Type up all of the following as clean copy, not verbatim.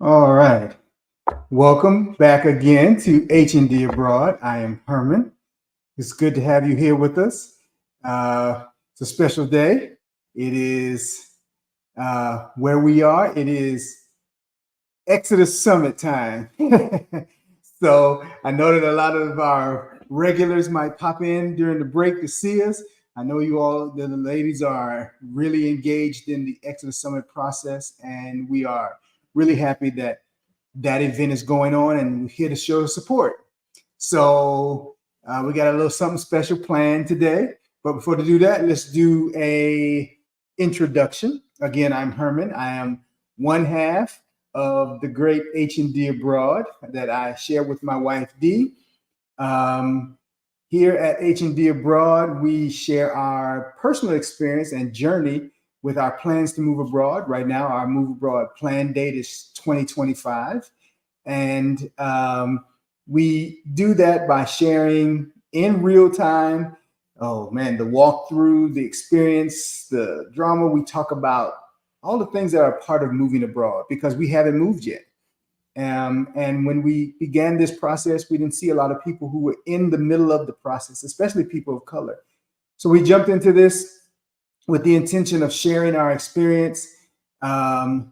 All right. Welcome back again to H&D Abroad. I am Herman. It's good to have you here with us. It's a special day. It is where we are. It is Exodus Summit time. So I know that a lot of our regulars might pop in during the break to see us. I know you all, the ladies are really engaged in the Exodus Summit process, and we are really happy that that event is going on, and we're here to show support. So we got a little something special planned today. But before to do that, let's do a introduction. Again, I'm Herman. I am one half of the great H&D Abroad that I share with my wife, Dee. Here at H&D Abroad, we share our personal experience and journey with our plans to move abroad. Right now, our move abroad plan date is 2025. And we do that by sharing in real time, oh man, the walkthrough, the experience, the drama. We talk about all the things that are part of moving abroad because we haven't moved yet. And when we began this process, we didn't see a lot of people who were in the middle of the process, especially people of color. So we jumped into this with the intention of sharing our experience. And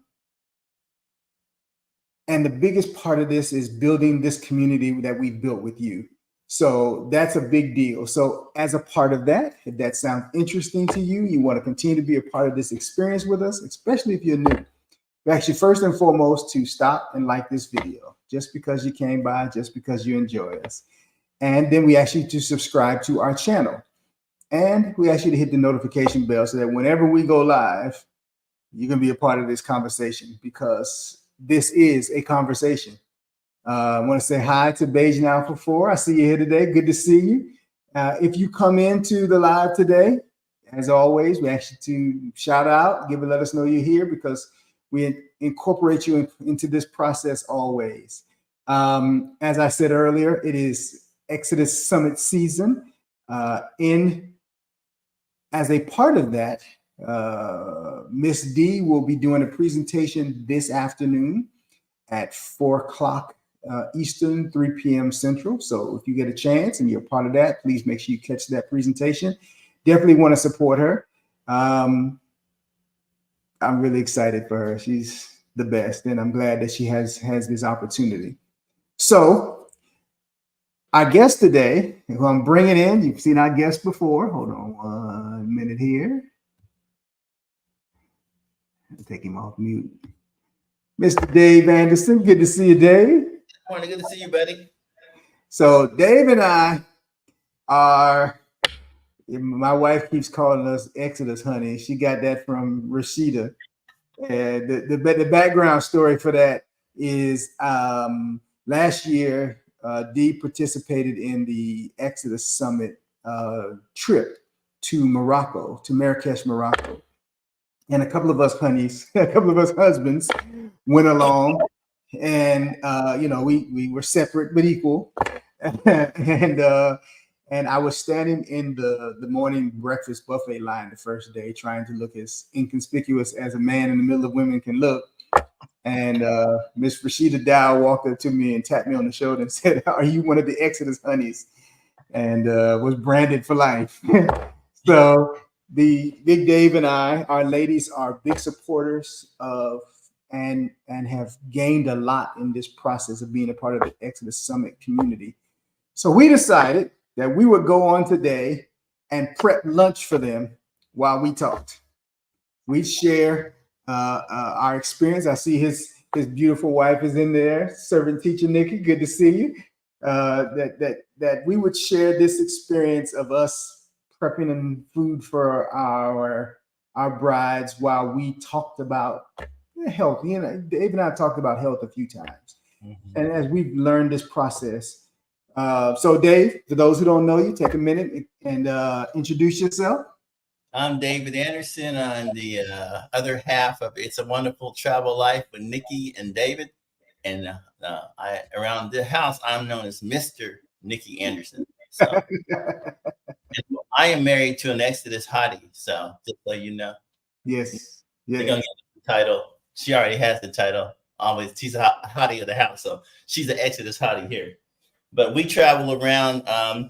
the biggest part of this is building this community that we've built with you. So that's a big deal. So as a part of that, if that sounds interesting to you, you want to continue to be a part of this experience with us, especially if you're new. Actually, first and foremost, to stop and like this video, just because you came by, just because you enjoy us. And then we ask you to subscribe to our channel. And we ask you to hit the notification bell so that whenever we go live, you can be a part of this conversation because this is a conversation. I want to say hi to Beige Now for 4. I see you here today. Good to see you. If you come into the live today, as always, we ask you to shout out, let us know you're here because we incorporate you into this process always. As I said earlier, it is Exodus Summit season. As a part of that, Miss D will be doing a presentation this afternoon at 4 o'clock Eastern, 3 p.m. Central. So if you get a chance and you're part of that, please make sure you catch that presentation. Definitely want to support her. I'm really excited for her. She's the best, and I'm glad that she has this opportunity. So our guest today, who I'm bringing in, you've seen our guest before. Hold on one minute here. I'll take him off mute. Mr. Dave Anderson, good to see you, Dave. Good morning, good to see you, buddy. So Dave and I are, my wife keeps calling us Exodus honey. She got that from Rashida. And the background story for that is last year, Dee participated in the Exodus Summit trip to Morocco, to Marrakesh, Morocco. And a couple of us honeys, a couple of us husbands went along, and we were separate but equal. And I was standing in the morning breakfast buffet line the first day, trying to look as inconspicuous as a man in the middle of women can look. And Miss Rashida Dow walked up to me and tapped me on the shoulder and said, "Are you one of the Exodus honeys?" And was branded for life. So the Big Dave and I, our ladies, are big supporters of and have gained a lot in this process of being a part of the Exodus Summit community. So we decided that we would go on today and prep lunch for them while we talked. We'd share our experience. I see his beautiful wife is in there, servant teacher Nikki. Good to see you. That we would share this experience of us prepping and food for our brides while we talked about health. You know, Dave and I talked about health a few times, and as we've learned this process. So Dave, for those who don't know you, take a minute and introduce yourself. I'm David Anderson. I'm the other half of It's a Wonderful Travel Life with Nikki and David. And around the house, I'm known as Mr. Nikki Anderson. So I am married to an Exodus hottie. So just so you know. Yes. You're going to get the title. She already has the title she's a hottie of the house, so she's the Exodus hottie here. But we travel around.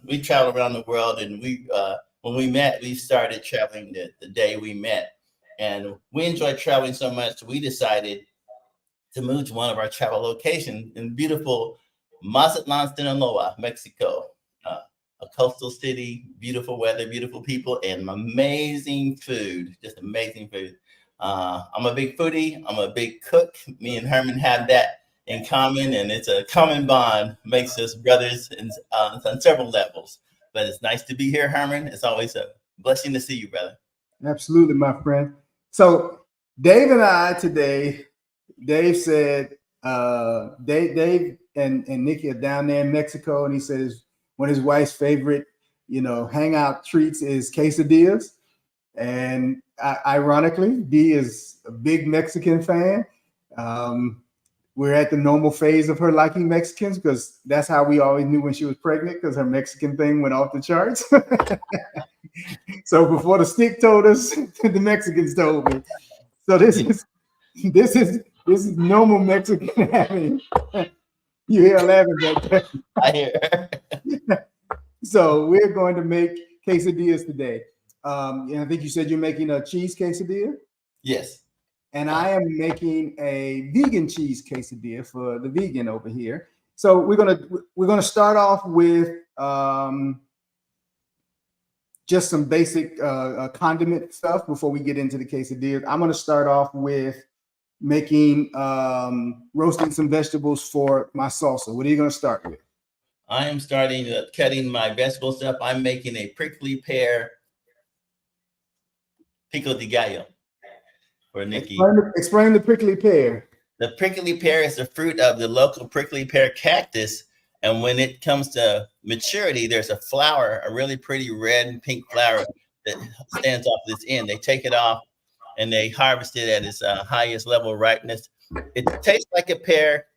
We travel around the world, and when we met, we started traveling the day we met, and we enjoyed traveling so much we decided to move to one of our travel locations in beautiful Mazatlan, Sinaloa, Mexico. A coastal city, beautiful weather, beautiful people, and amazing food. Just amazing food. I'm a big foodie. I'm a big cook. Me and Herman have that in common, and it's a common bond. Makes us brothers on several levels. But it's nice to be here, Herman. It's always a blessing to see you, brother. Absolutely, my friend. So Dave and I today, Dave said, Dave and Nikki are down there in Mexico, and he says one of his wife's favorite, hangout treats is quesadillas. And ironically, Dee is a big Mexican fan. We're at the normal phase of her liking Mexicans because that's how we always knew when she was pregnant, because her Mexican thing went off the charts. So before the stick told us, the Mexicans told me. So this is normal Mexican having. You hear laughing back there. I hear. So we're going to make quesadillas today. And I think you said you're making a cheese quesadilla. Yes. And I am making a vegan cheese quesadilla for the vegan over here. So we're gonna start off with just some basic condiment stuff before we get into the quesadillas. I'm gonna start off with making roasting some vegetables for my salsa. What are you gonna start with? I am starting cutting my vegetables up. I'm making a prickly pear pico de gallo for Nikki. Explain the prickly pear. The prickly pear is the fruit of the local prickly pear cactus. And when it comes to maturity, there's a flower, a really pretty red and pink flower that stands off this end. They take it off and they harvest it at its highest level of ripeness. It tastes like a pear.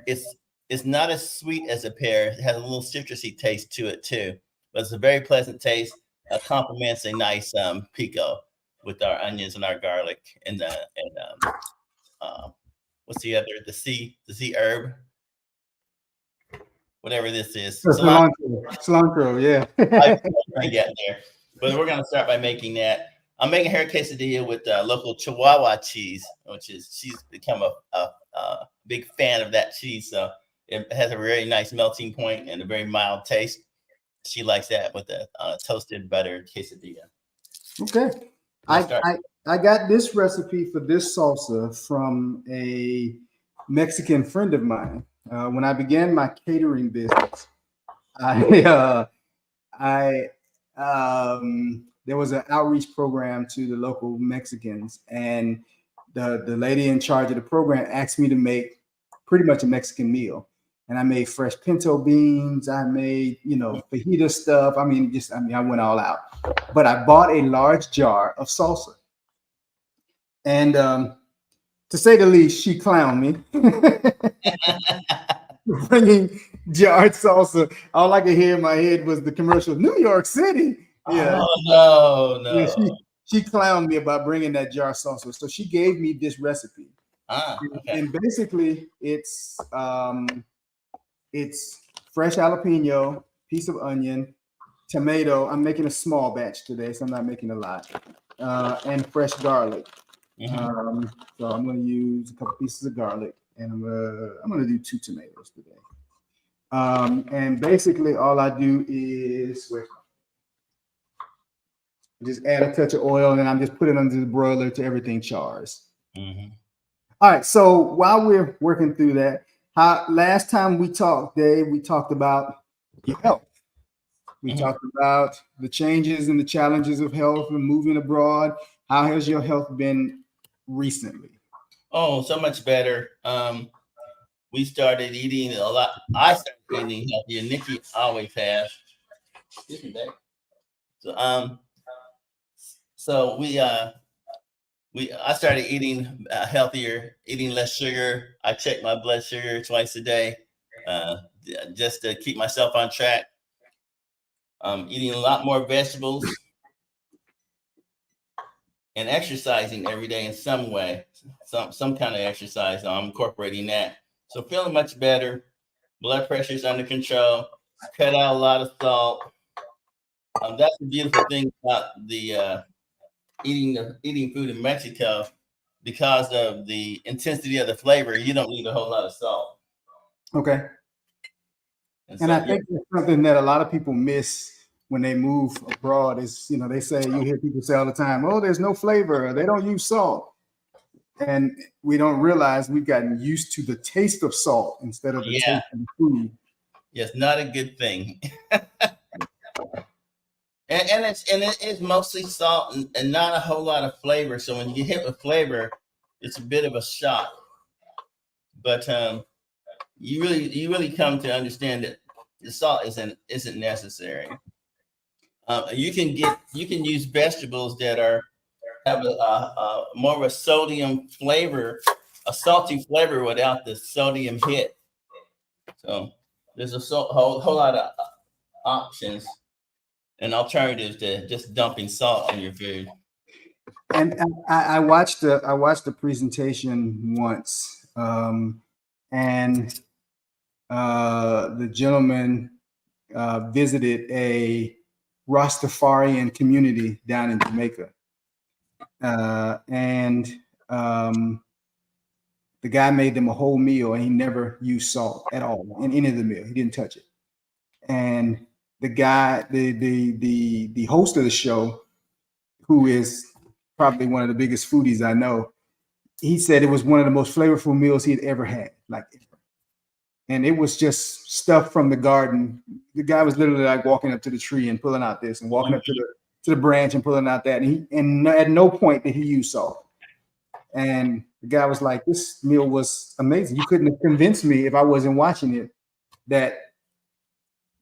It's not as sweet as a pear. It has a little citrusy taste to it too, but it's a very pleasant taste. Complements a nice pico with our onions and our garlic and what's the other, the sea herb, whatever this is. Cilantro, yeah. I get there. But we're gonna start by making that. I'm making her quesadilla with local Chihuahua cheese, she's become a big fan of that cheese. So it has a very nice melting point and a very mild taste. She likes that with a toasted butter quesadilla. Okay. I got this recipe for this salsa from a Mexican friend of mine. When I began my catering business, there was an outreach program to the local Mexicans, and the lady in charge of the program asked me to make pretty much a Mexican meal. And I made fresh pinto beans. I made, fajita stuff. I went all out. But I bought a large jar of salsa. And to say the least, she clowned me. Bringing jarred salsa. All I could hear in my head was the commercial, New York City. Yeah. Oh, no. Yeah, she clowned me about bringing that jar salsa. So she gave me this recipe. Okay. And basically it's fresh jalapeno, piece of onion, tomato. I'm making a small batch today, so I'm not making a lot. And fresh garlic. Mm-hmm. So I'm going to use a couple pieces of garlic, and I'm going to do 2 tomatoes today. And basically all I do is just add a touch of oil, and I'm just put it under the broiler till everything chars. Mm-hmm. All right. So while we're working through that, last time we talked, Dave, we talked about your health. We talked about the changes and the challenges of health and moving abroad. How has your health been recently? Oh, so much better. We started eating a lot. I started eating healthier. Nikki always has. Excuse me, Dave. So I started eating healthier, eating less sugar. I check my blood sugar twice a day, just to keep myself on track. Eating a lot more vegetables and exercising every day in some way, some kind of exercise. I'm incorporating that. So feeling much better. Blood pressure is under control. Cut out a lot of salt. That's the beautiful thing about the eating food in Mexico. Because of the intensity of the flavor, you don't need a whole lot of salt. Okay. And I think that's something that a lot of people miss when they move abroad is, you know, they say, you hear people say all the time, oh, there's no flavor. They don't use salt. And we don't realize we've gotten used to the taste of salt instead of the taste of the food. Yes, not a good thing. And it is mostly salt and not a whole lot of flavor. So when you get hit with flavor, it's a bit of a shock. But you really come to understand that the salt isn't necessary. You can use vegetables that have a more of a sodium flavor, a salty flavor without the sodium hit. So there's a whole lot of options and alternatives to just dumping salt in your food. And I watched the presentation once, and the gentleman visited a Rastafarian community down in Jamaica, and the guy made them a whole meal, and he never used salt at all in any of the meal. He didn't touch it. And the guy, the host of the show, who is probably one of the biggest foodies I know, he said it was one of the most flavorful meals he had ever had, and it was just stuff from the garden. The guy was literally like walking up to the tree and pulling out this, and walking up to the branch and pulling out that, and at no point did he use salt. And the guy was like, this meal was amazing. You couldn't have convinced me if I wasn't watching it that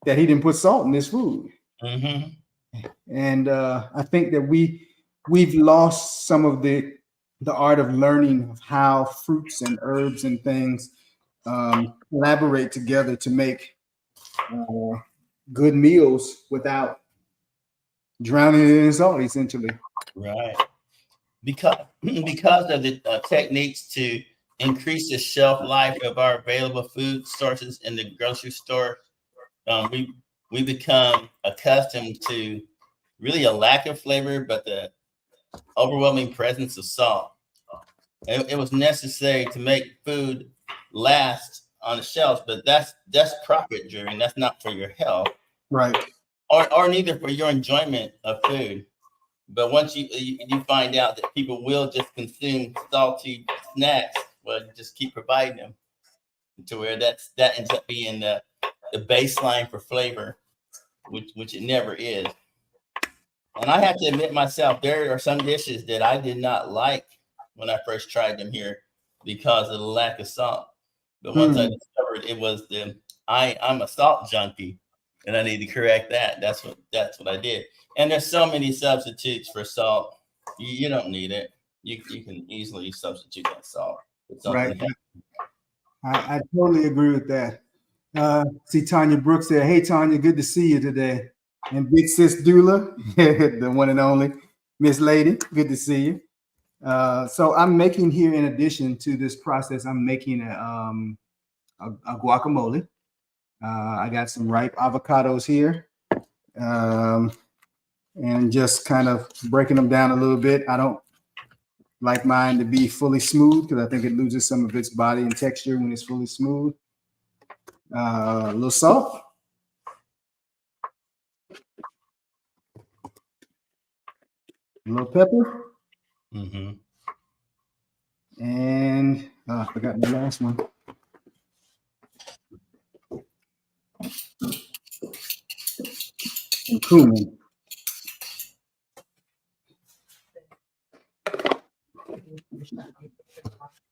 he didn't put salt in this food. Mm-hmm. And I think that we've lost some of the art of learning of how fruits and herbs and things collaborate together to make good meals without drowning it in salt, essentially. Right. Because of the techniques to increase the shelf life of our available food sources in the grocery store, we become accustomed to really a lack of flavor, but the overwhelming presence of salt. It was necessary to make food last on the shelves, but that's profit driven. That's not for your health, right? Or neither for your enjoyment of food. But once you find out that people will just consume salty snacks, well, you just keep providing them to where that ends up being the baseline for flavor, which it never is. And I have to admit myself, there are some dishes that I did not like when I first tried them here because of the lack of salt. But once I discovered it was I'm a salt junkie, and I need to correct that. That's what I did. And there's so many substitutes for salt. You don't need it. You can easily substitute that salt with something. Right. I totally agree with that. See, Tanya Brooks there. Hey, Tanya, good to see you today. And Big Sis Dula, the one and only Miss Lady, good to see you. So I'm making here, in addition to this process, I'm making a guacamole. I got some ripe avocados here, and just kind of breaking them down a little bit. I don't like mine to be fully smooth because I think it loses some of its body and texture when it's fully smooth. A little salt. A little pepper. Mm-hmm. And I forgot the last one. And cumin.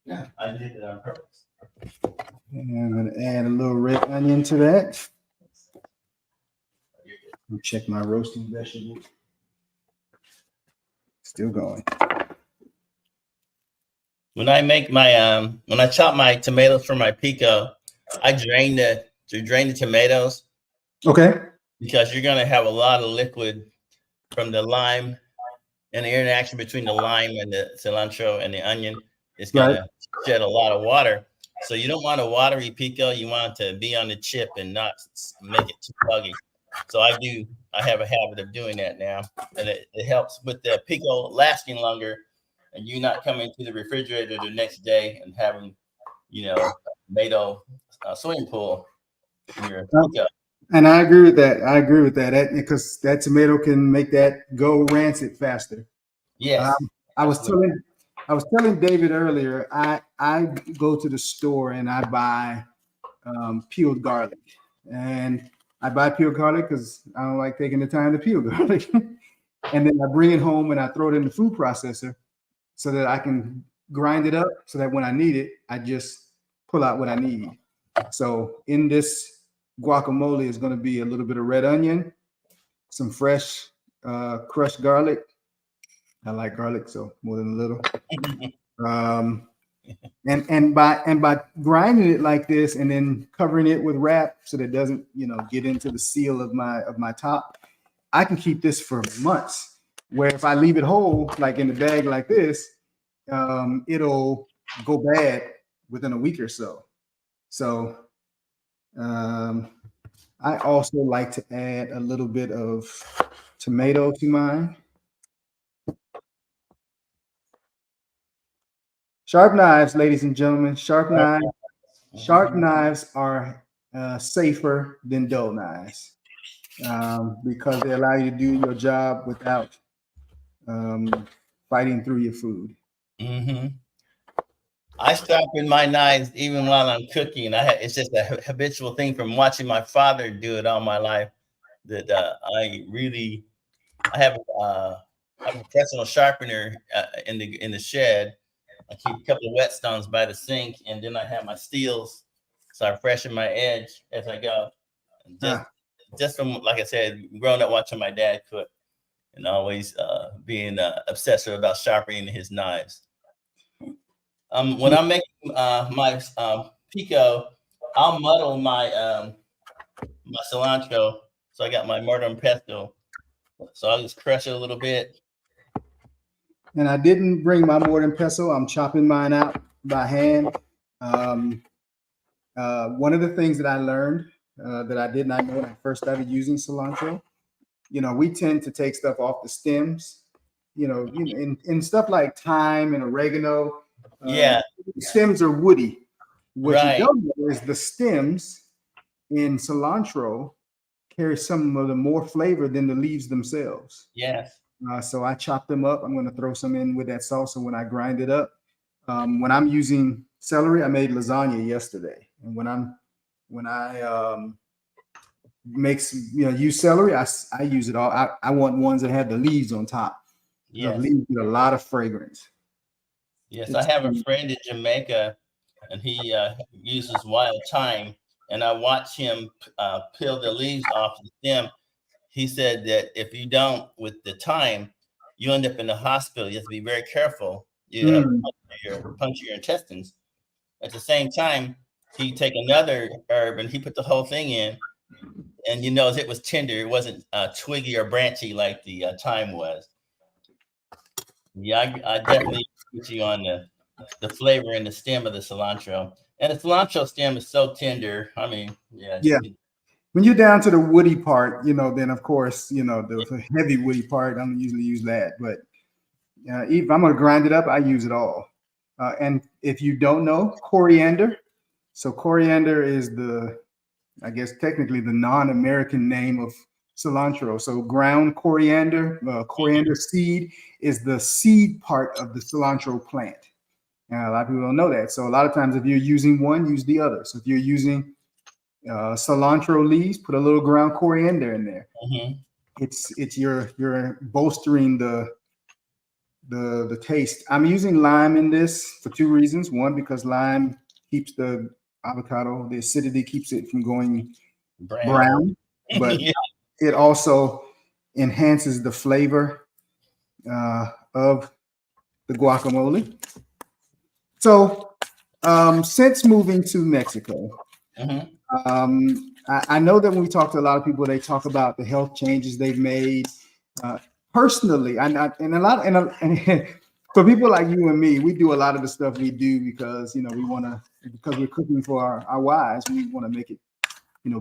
Yeah, I did it on purpose. And I'm going to add a little red onion to that. I'll check my roasting vegetables. Still going. When I make my when I chop my tomatoes for my pico, I drain the tomatoes. Okay. Because you're gonna have a lot of liquid from the lime and the interaction between the lime and the cilantro and the onion is going Right. to shed a lot of water. So you don't want a watery pico. You want it to be on the chip and not make it too soggy. So I have a habit of doing that now, and it helps with the pico lasting longer, and you not coming to the refrigerator the next day and having, tomato swimming pool in your pico. And I agree with that. Because that tomato can make that go rancid faster. Yes, I was telling David earlier. I go to the store and I buy peeled garlic, and I buy peeled garlic because I don't like taking the time to peel garlic. And then I bring it home and I throw it in the food processor so that I can grind it up so that when I need it, I just pull out what I need. So in this guacamole is going to be a little bit of red onion, some fresh crushed garlic. I like garlic, so more than a little. And by grinding it like this and then covering it with wrap so that it doesn't get into the seal of my top, I can keep this for months. Where if I leave it whole, like in the bag like this, it'll go bad within a week or so. So I also like to add a little bit of tomato to mine. Sharp knives, ladies and gentlemen, sharp knives are safer than dull knives because they allow you to do your job without fighting through your food. Mm-hmm. I sharpen my knives even while I'm cooking. It's just a habitual thing from watching my father do it all my life that I have a professional sharpener in the shed. I keep a couple of whetstones by the sink, and then I have my steels, so I freshen my edge as I go. Just from, like I said, growing up watching my dad cook, and always being obsessive about sharpening his knives. When I'm making my pico, I'll muddle my cilantro. So I got my mortar and pestle. So I'll just crush it a little bit. And I didn't bring my mortar and pestle. I'm chopping mine out by hand. One of the things that I learned that I did not know when I first started using cilantro, we tend to take stuff off the stems, in stuff like thyme and oregano. Stems are woody. What you don't know is the stems in cilantro carry some of the more flavor than the leaves themselves. Yes. So I chop them up. I'm going to throw some in with that salsa when I grind it up. When I'm using celery, I made lasagna yesterday, and when I use celery, I use it all. I want ones that have the leaves on top. Yes. The leaves get a lot of fragrance. Yes, I have a friend in Jamaica, and he uses wild thyme, and I watch him peel the leaves off the stem. He said that if you don't with the thyme, you end up in the hospital. You have to be very careful. You have to puncture your intestines. At the same time, he take another herb and he put the whole thing in, and it was tender. It wasn't twiggy or branchy like the thyme was. Yeah, I definitely put you on the flavor and the stem of the cilantro. And the cilantro stem is so tender. I mean, yeah. When you're down to the woody part, then of course, the heavy woody part, I'm usually use that. But if I'm going to grind it up, I use it all. And if you don't know, coriander. So coriander is I guess technically the non-American name of cilantro. So ground coriander, coriander seed is the seed part of the cilantro plant. And a lot of people don't know that. So a lot of times if you're using one, use the other. So if you're using cilantro leaves, put a little ground coriander in there. Mm-hmm. It's you're bolstering the taste. I'm using lime in this for two reasons. One, because lime keeps the avocado, the acidity keeps it from going brown. But it also enhances the flavor of the guacamole. So since moving to Mexico, I know that when we talk to a lot of people, they talk about the health changes they've made. personally, and for people like you and me, we do a lot of the stuff we do because we want to, because we're cooking for our wives. We want to make it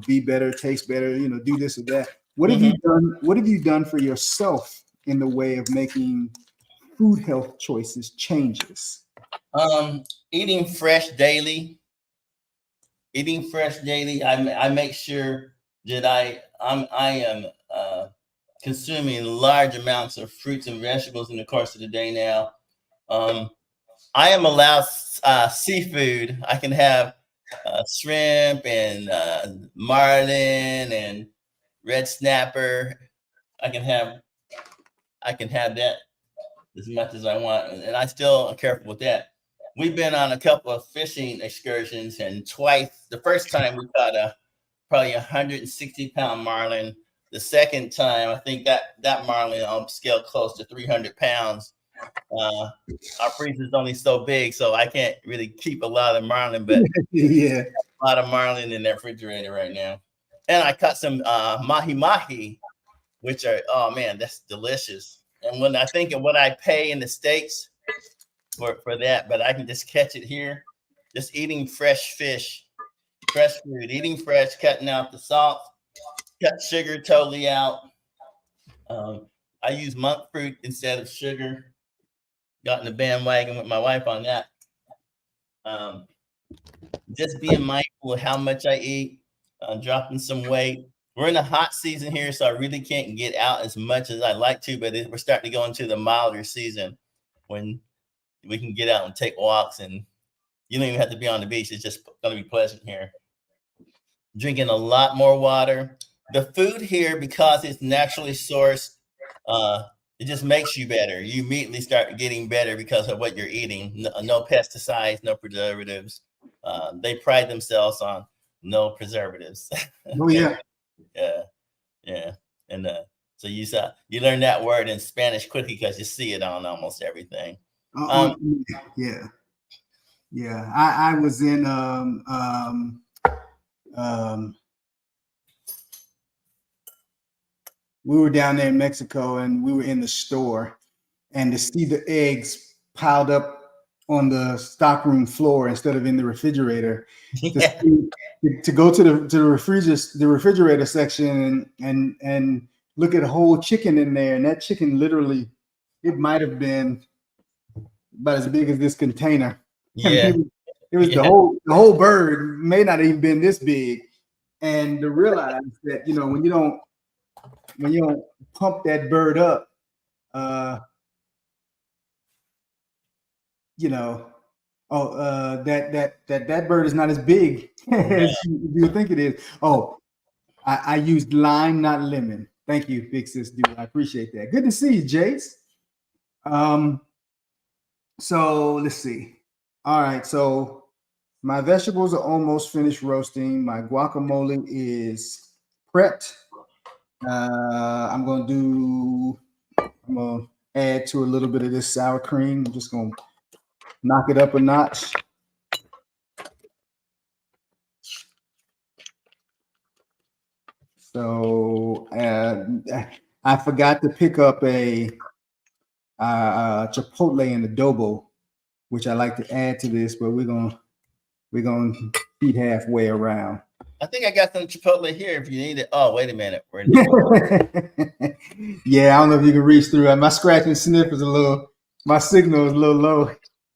be better, taste better, do this or that. What have you done? What have you done for yourself in the way of making food health choices changes? Eating fresh daily. Eating fresh daily. I make sure that I am consuming large amounts of fruits and vegetables in the course of the day now. I am allowed seafood. I can have shrimp and marlin and red snapper. I can have that as much as I want, and I still am careful with that. We've been on a couple of fishing excursions, and twice. The first time we caught probably 160-pound marlin. The second time, I think that marlin on scale close to 300 pounds. Our freezer is only so big, so I can't really keep a lot of marlin, but yeah, a lot of marlin in that refrigerator right now. And I caught some mahi, which are, oh man, that's delicious. And when I think of what I pay in the States for that, but I can just catch it here, just eating fresh fish, fresh food, eating fresh, cutting out the salt, cut sugar totally out. I use monk fruit instead of sugar. Got in the bandwagon with my wife on that. Just being mindful of how much I eat, dropping some weight. We're in the hot season here, so I really can't get out as much as I like to, but we're starting to go into the milder season when we can get out and take walks, and you don't even have to be on the beach. It's just going to be pleasant here. Drinking a lot more water. The food here, because it's naturally sourced, it just makes you better. You immediately start getting better because of what you're eating. No pesticides, no preservatives. They pride themselves on no preservatives. Oh yeah. Yeah. And so you learn that word in Spanish quickly because you see it on almost everything. Yeah. I was in we were down there in Mexico, and we were in the store, and to see the eggs piled up on the stockroom floor instead of in the refrigerator, Yeah. to go to the refrigerator section and look at a whole chicken in there, and that chicken literally, it might have been about as big as this container. Yeah. It was the whole bird may not even been this big, and to realize that when you don't pump that bird up, that bird is not as big as you think it is. Oh, I used lime, not lemon. Thank you, big sis dude. I appreciate that. Good to see you, Jace. So let's see. All right, so my vegetables are almost finished roasting. My guacamole is prepped. I'm gonna add to a little bit of this sour cream. I'm just gonna knock it up a notch. So I forgot to pick up a chipotle and adobo, which I like to add to this, but we're gonna feed halfway around. I think I got some chipotle here if you need it. Oh, wait a minute. Yeah, I don't know if you can reach through. My scratch and sniff is my signal is a little low.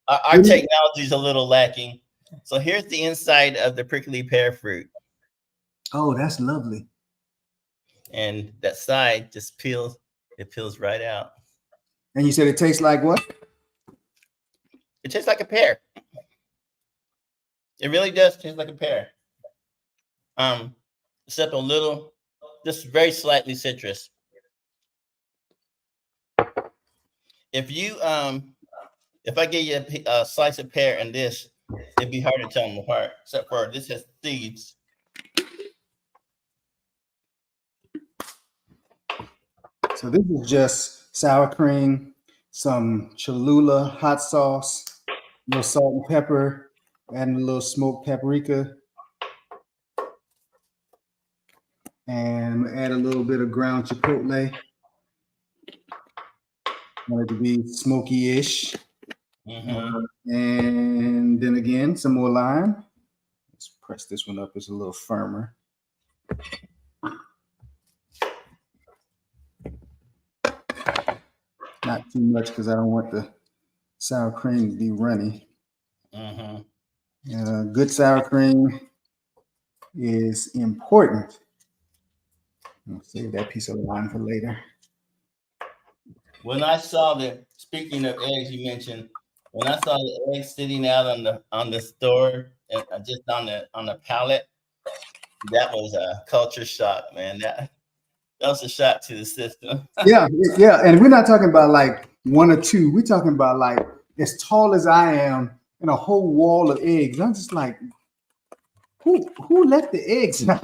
Our technology is a little lacking. So here's the inside of the prickly pear fruit. Oh, that's lovely. And that side just peels. It peels right out. And you said it tastes like what? It tastes like a pear. It really does taste like a pear. Except a little, just very slightly citrus. If I gave you a slice of pear and this, it'd be hard to tell them apart. Except for this has seeds. So this is just sour cream, some Cholula hot sauce, a little salt and pepper, and a little smoked paprika. And add a little bit of ground chipotle. Want it to be smoky-ish. Mm-hmm. And then again, some more lime. Let's press this one up. It's a little firmer. Not too much because I don't want the sour cream to be runny. Good sour cream is important. I'll save that piece of lime for later. When I saw speaking of eggs, you mentioned when I saw the eggs sitting out on the store, just on the pallet, that was a culture shock, man. That was a shock to the system. Yeah, and we're not talking about like one or two. We're talking about like as tall as I am and a whole wall of eggs. I'm just like, who left the eggs? Right.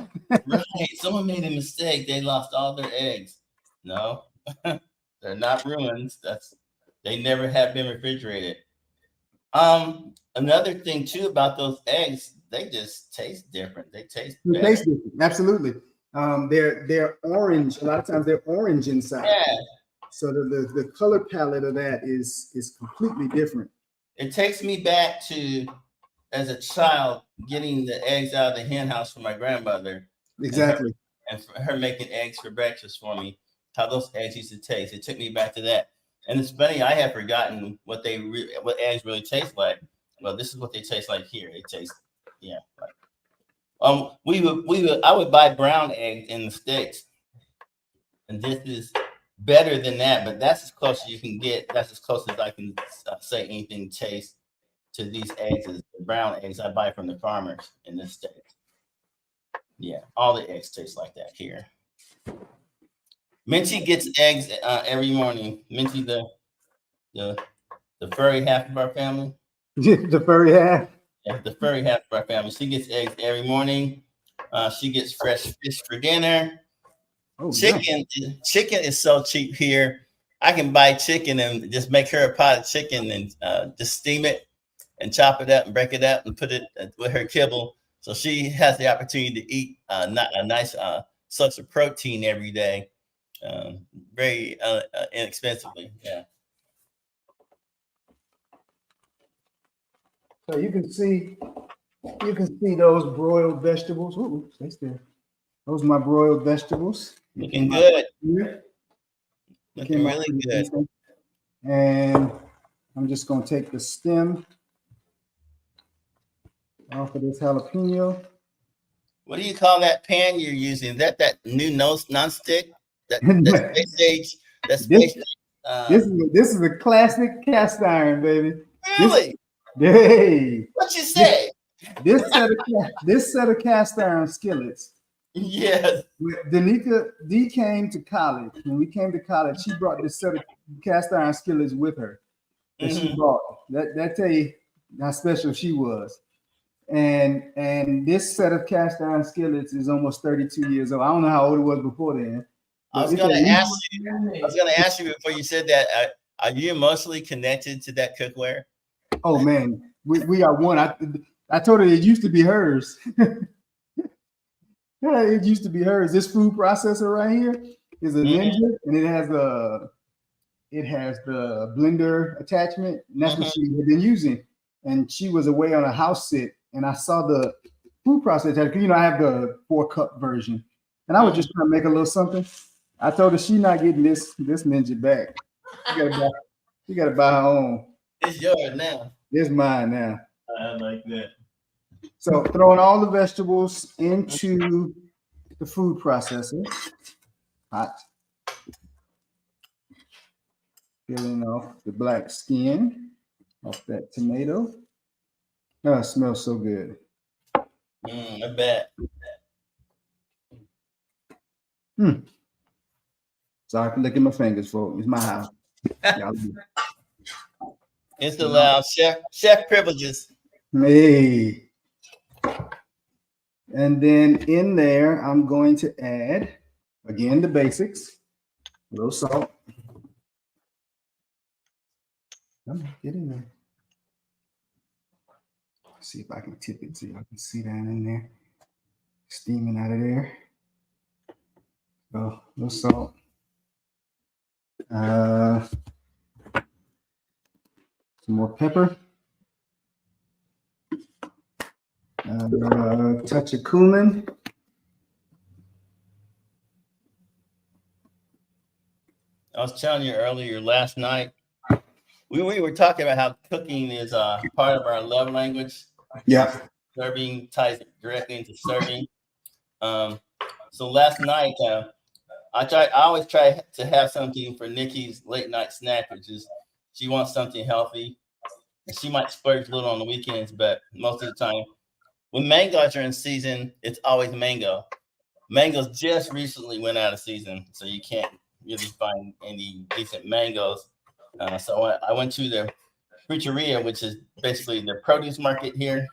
Someone made a mistake. They lost all their eggs. No, they're not ruins. They never have been refrigerated. Another thing too about those eggs, they just taste different. They taste better. They taste different. Absolutely. They're orange. A lot of times they're orange inside. Yeah. So the color palette of that is completely different. It takes me back to as a child getting the eggs out of the hen house from my grandmother. Exactly. And for her making eggs for breakfast for me, how those eggs used to taste. It took me back to that. And it's funny, I have forgotten what eggs really taste like. Well, this is what they taste like here. They taste, yeah. I would buy brown eggs in the States, and this is better than that, but that's as close as you can get. That's as close as I can say anything tastes to these eggs as the brown eggs I buy from the farmers in the States. Yeah, all the eggs taste like that here. Minty gets eggs every morning. Minty, the furry half of our family. The furry half. Yeah, the furry half of our family. She gets eggs every morning. She gets fresh fish for dinner. Oh, chicken is so cheap here. I can buy chicken and just make her a pot of chicken and just steam it and chop it up and break it up and put it with her kibble. So she has the opportunity to eat a nice source of protein every day, very inexpensively. Yeah. So you can see those broiled vegetables. Ooh, stay still. Those are my broiled vegetables. Looking good. Looking really good. Decent. And I'm just going to take the stem off of this jalapeno. What do you call that pan you're using? Is that new non-stick? That space age? This is a classic cast iron, baby. Really? Hey. What you say? This set of cast iron skillets. Yes. Dee came to college. When we came to college, she brought this set of cast iron skillets with her that she bought. That tell you how special she was. And this set of cast iron skillets is almost 32 years old. I don't know how old it was before then. I was going to ask you before you said that. Are you emotionally connected to that cookware? Oh man, we are one. I told her it used to be hers. Yeah, it used to be hers. This food processor right here is a Ninja, and it has the blender attachment, and that's what she had been using. And she was away on a house sit, and I saw the food processor. You know, I have the 4-cup version, and I was just trying to make a little something. I told her she's not getting this Ninja back. You gotta buy her own. It's yours now. It's mine now. I like that. So throwing all the vegetables into the food processor. Hot. Peeling off the black skin off that tomato. Oh, it smells so good. I bet. Sorry for licking my fingers, folks. It's my house. It's allowed. Chef privileges. Hey. And then in there, I'm going to add, again, the basics. A little salt. Come on, get in there. See if I can tip it so y'all can see that in there. Steaming out of there. So, a little salt. Some more pepper. Touch of cumin. I was telling you earlier last night, we were talking about how cooking is part of our love language. Yeah. Serving ties directly into serving. So last night, I always try to have something for Nikki's late night snack, which is she wants something healthy. And she might splurge a little on the weekends, but most of the time, when mangoes are in season, it's always mango. Mangoes just recently went out of season, so you can't really find any decent mangoes. So I went to the fruiteria, which is basically the produce market here.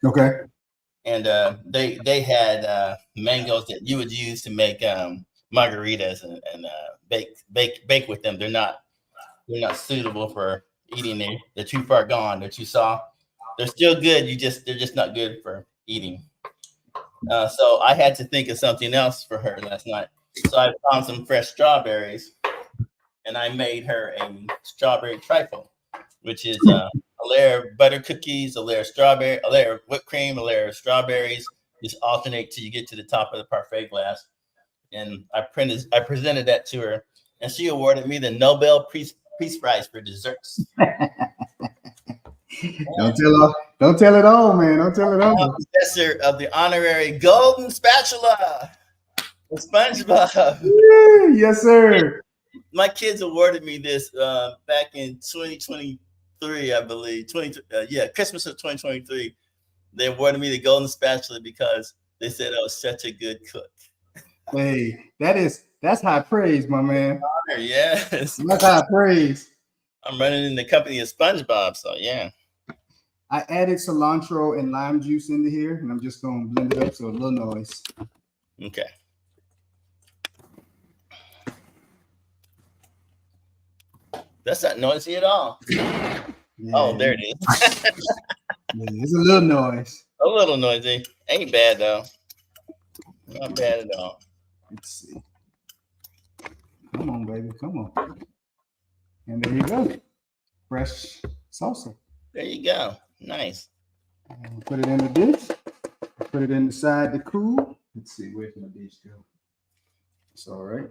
Okay. And they had mangoes that you would use to make margaritas and bake with them. They're not suitable for eating. They're too far gone. They're too soft. They're still good. They're just not good for eating. So I had to think of something else for her last night. So I found some fresh strawberries, and I made her a strawberry trifle, which is a layer of butter cookies, a layer of strawberry, a layer of whipped cream, a layer of strawberries. Just alternate till you get to the top of the parfait glass. And I presented that to her, and she awarded me the Nobel Peace Prize for desserts. Don't tell it all, man. Don't tell it all. Possessor of the honorary golden spatula for SpongeBob. Yes, sir. My kids awarded me this back in 2023, I believe. Christmas of 2023. They awarded me the golden spatula because they said I was such a good cook. Hey, that's high praise, my man. Honor, yes. That's high praise. I'm running in the company of SpongeBob, so yeah. I added cilantro and lime juice into here, and I'm just going to blend it up so a little noise. Okay. That's not noisy at all. Yeah. Oh, there it is. Yeah, it's a little noise. A little noisy. Ain't bad, though. Not bad at all. Let's see. Come on, baby. Come on. And there you go. Fresh salsa. There you go. Nice. And put it in the dish. Put it inside the cool. Let's see. Where's my dish go? It's all right.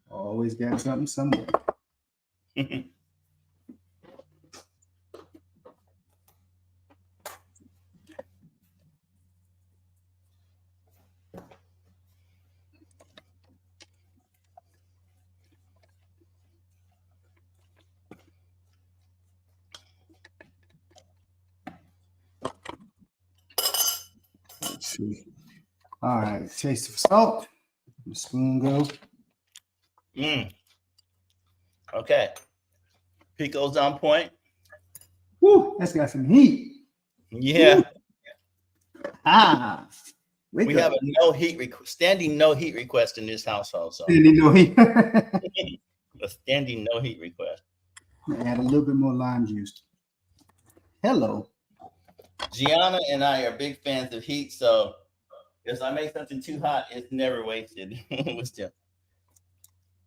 Always got something somewhere. Let's see. All right. Taste of salt. The spoon go. Okay. Pico's on point. Woo, that's got some heat. Yeah. Woo. We have a standing no heat request in this household. So standing no heat. A standing no heat request. Add a little bit more lime juice. Hello. Gianna and I are big fans of heat, so if I make something too hot, it's never wasted. That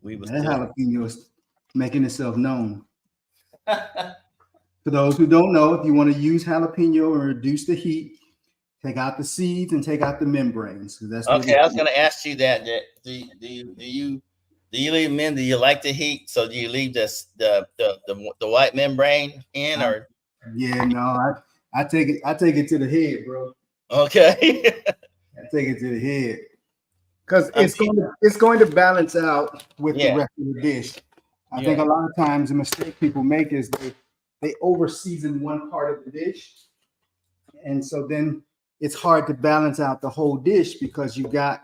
jalapeno is making itself known. For those who don't know, if you want to use jalapeno and reduce the heat, take out the seeds and take out the membranes. That's okay. I was going to ask you that. Do you leave them in? Do you like the heat? So do you leave the white membrane in, or? Yeah, no, I take it to the head, bro. Okay. I take it to the head because it's going to balance out with the rest of the dish. I think a lot of times the mistake people make is they over season one part of the dish, and so then it's hard to balance out the whole dish because you got,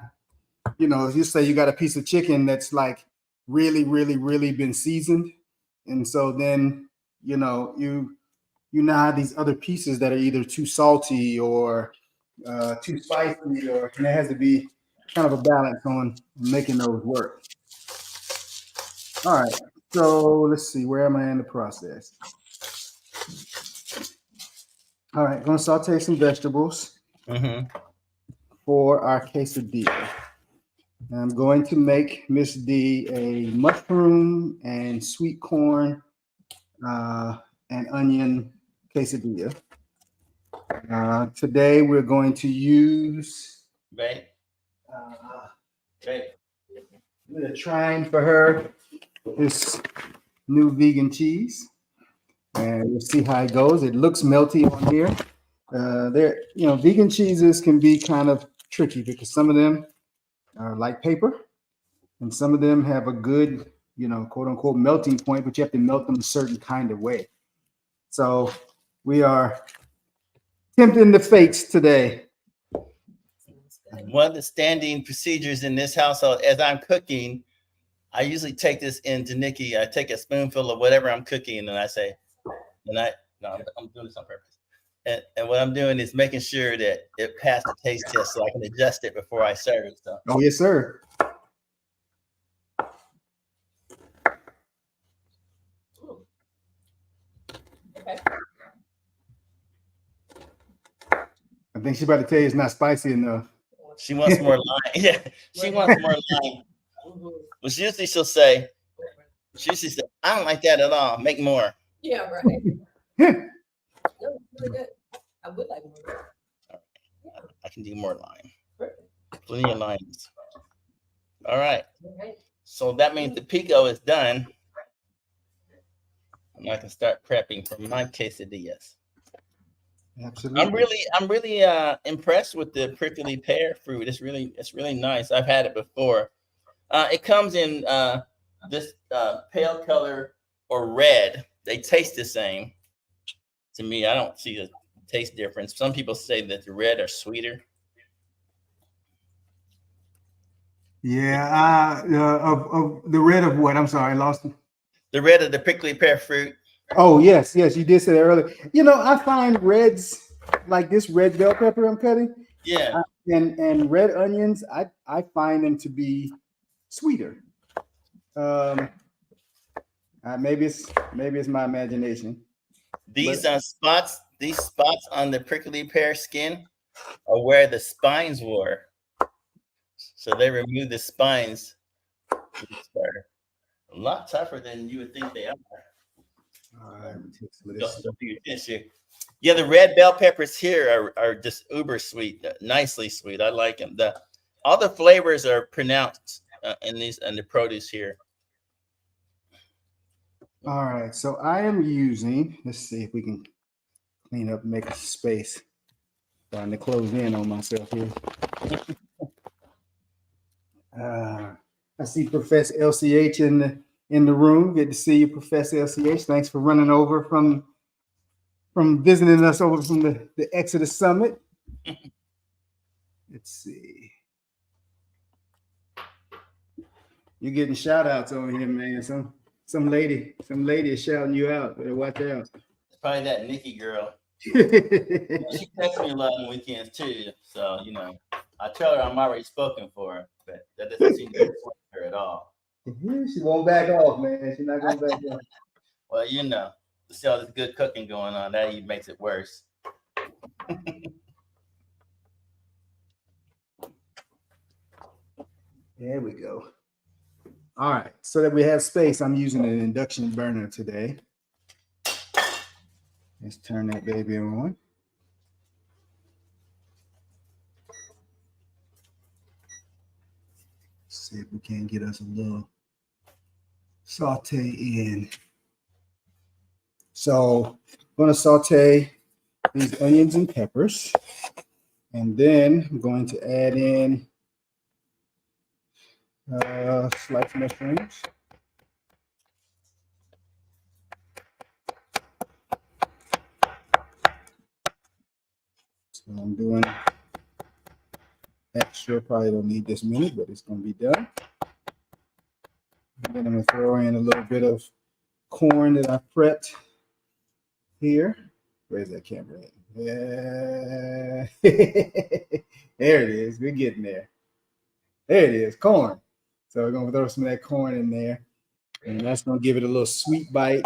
you say you got a piece of chicken that's like really, really, really been seasoned, and so then you now have these other pieces that are either too salty or too spicy, or there has to be kind of a balance on making those work. All right, so let's see, where am I in the process? All right, going to saute some vegetables for our quesadilla. I'm going to make Miss D a mushroom and sweet corn and onion quesadilla. Today we're going to use Right. Right. we're trying for her this new vegan cheese, and we'll see how it goes. It looks melty on here. Vegan cheeses can be kind of tricky because some of them are like paper, and some of them have a good, quote unquote, melting point, but you have to melt them a certain kind of way. So we are tempting the fates today. One of the standing procedures in this household, as I'm cooking, I usually take this into Nikki. I take a spoonful of whatever I'm cooking, and I say, I'm doing this on purpose. And what I'm doing is making sure that it passed the taste test so I can adjust it before I serve it. So. Oh, yes, sir. Okay. I think she's about to tell you it's not spicy enough. She wants more lime. Yeah, she wants more lime. Well, usually she'll say, I don't like that at all. Make more. Yeah, right. No, really good. I would like more. I can do more lime. Perfect. Plenty of limes. All right. Okay. So that means the pico is done. And I can start prepping for my quesadillas. Absolutely. I'm really impressed with the prickly pear fruit. It's really nice. I've had it before. It comes in this pale color or red. They taste the same. To me, I don't see a taste difference. Some people say that the red are sweeter. Yeah. Of the red of what? I'm sorry, I lost it. The red of the prickly pear fruit. Oh, yes. You did say that earlier. I find reds like this red bell pepper I'm cutting. Yeah. And red onions, I find them to be sweeter. Maybe it's my imagination. These spots on the prickly pear skin are where the spines were. So they removed the spines. They're a lot tougher than you would think they are. Yeah, the red bell peppers here are just uber sweet, nicely sweet. I like them. All the flavors are pronounced in the produce here. All right, so I am using. Let's see if we can clean up and make a space. Trying to close in on myself here. I see Professor LCH in the room. Good to see you, Professor LCH. Thanks for running over from visiting us over from the ExodUS Summit. Let's see. You're getting shout outs over here, man. Some lady is shouting you out. Better watch out. It's probably that Nikki girl. She texts me a lot on weekends too. So, I tell her I'm already spoken for her, but that doesn't seem to be her at all. She won't back off, man. She's not gonna back off. Well, to see all this good cooking going on, that even makes it worse. There we go. All right, so that we have space, I'm using an induction burner today. Let's turn that baby on. See if we can get us a little saute in. So I'm going to saute these onions and peppers, and then I'm going to add in sliced mushrooms. So I'm doing extra. Probably don't need this many, but it's going to be done. And then I'm going to throw in a little bit of corn that I prepped here. Where's that camera at? Yeah. There it is. We're getting there. There it is, corn. So we're going to throw some of that corn in there. And that's going to give it a little sweet bite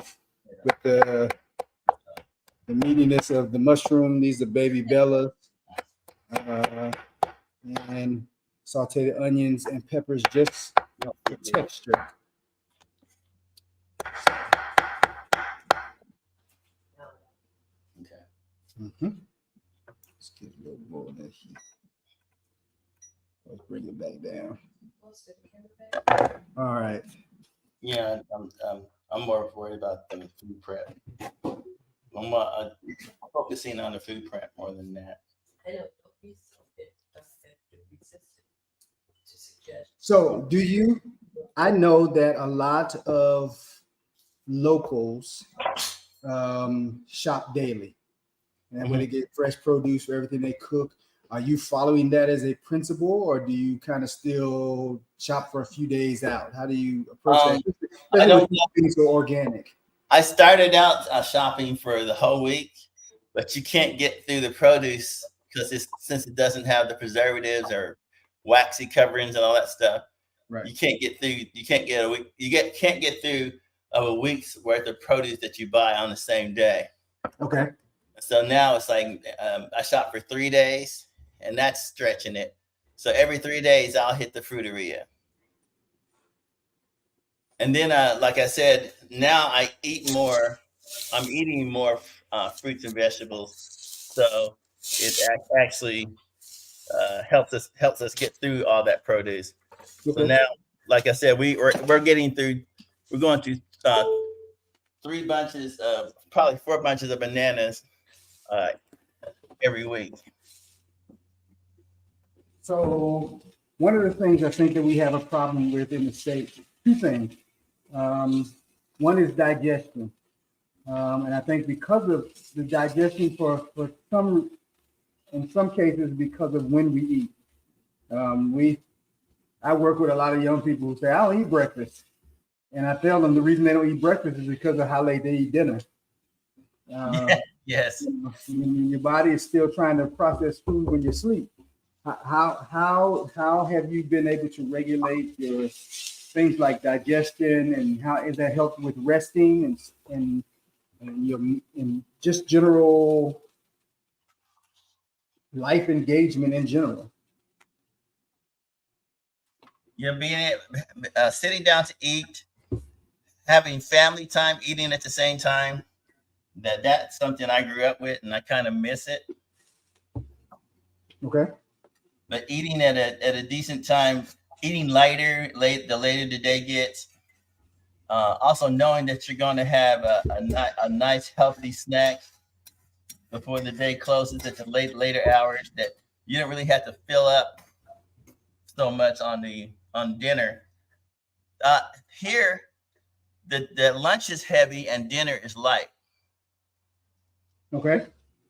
with the meatiness of the mushroom. These are baby bellas. And sauteed onions and peppers just for texture. Okay. Let's get a little more of that heat. Let's bring it back down. All right. Yeah, I'm more worried about the food prep. I'm focusing on the food prep more than that. I know. Don't be so resistant to suggestions. So I know that a lot of locals shop daily, and when they get fresh produce for everything they cook. Are you following that as a principle, or do you kind of still shop for a few days out? How do you approach that? I don't being so organic. I started out shopping for the whole week, but you can't get through the produce because since it doesn't have the preservatives or waxy coverings and all that stuff. Right. You can't get through. You can't get a week. Can't get through a week's worth of produce that you buy on the same day. Okay. So now it's like I shop for 3 days, and that's stretching it. So every 3 days, I'll hit the fruiteria. And then, like I said, now I eat more. I'm eating more fruits and vegetables, so it actually helps us get through all that produce. Okay. So now, like I said, we're getting through. We're going through 3 bunches of probably 4 bunches of bananas every week. So one of the things I think that we have a problem with in the States, 2 things. One is digestion. And I think because of the digestion in some cases, because of when we eat. I work with a lot of young people who say, I don't eat breakfast. And I tell them the reason they don't eat breakfast is because of how late they eat dinner. Yes. Your body is still trying to process food when you sleep. How have you been able to regulate your things like digestion, and how is that helping with resting and your just general life engagement in general? You're being sitting down to eat, having family time, eating at the same time. That's something I grew up with, and I kind of miss it. Okay. But eating at a decent time, eating lighter, the later the day gets. Also knowing that you're going to have a nice healthy snack before the day closes at the later hours, that you don't really have to fill up so much on dinner. Here, the lunch is heavy and dinner is light. Okay.